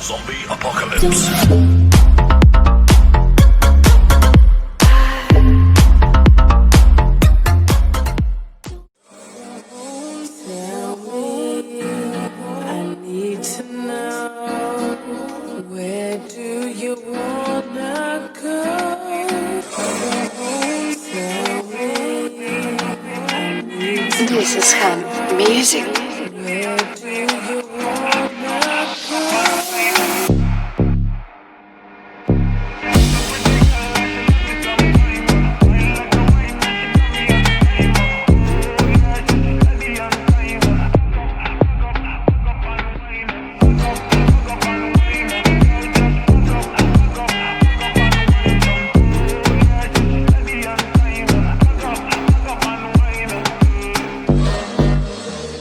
Zombie Apocalypse. Tell me, I need to know, where do you wanna go? Tell me, I need to This is Ham Music. where do you wanna go?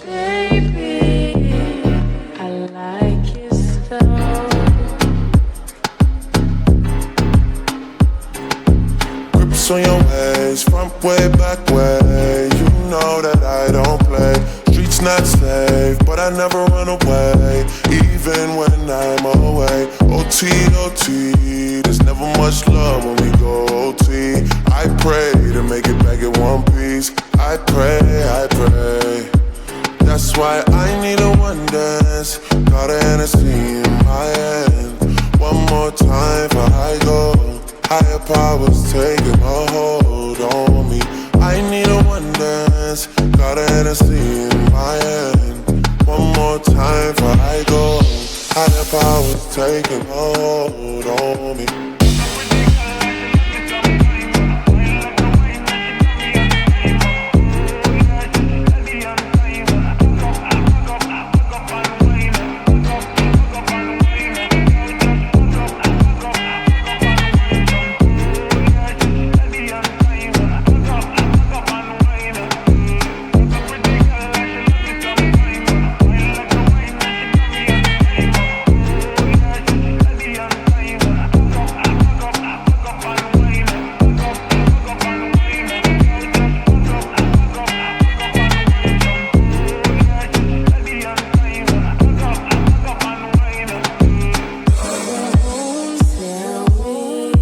Baby, I like you so. Grips on your ways, front way, back way. You know that I don't play. Streets not safe, but I never run away, even when I'm away. OT, OT, there's never much love when we go OT. I pray to make it back in one piece. I pray, I pray. That's why I need a one dance. Got a Hennessy in my hand. One more time before I go. Higher powers taking a hold on me. I need a one dance. Got a Hennessy in my hand. One more time before I go. Higher powers taking a hold on me. Tell me,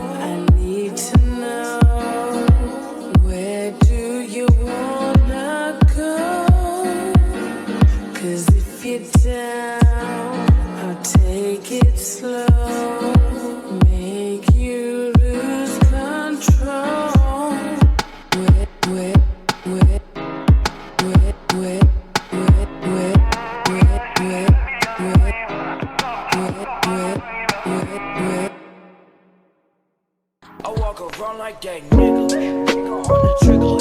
I need to know, where do you wanna go? 'Cause if you're down, I'll take it slow, make you lose control. Where, where, where, where, where, where, where, where, where. I walk around like that nigga. On the trigger,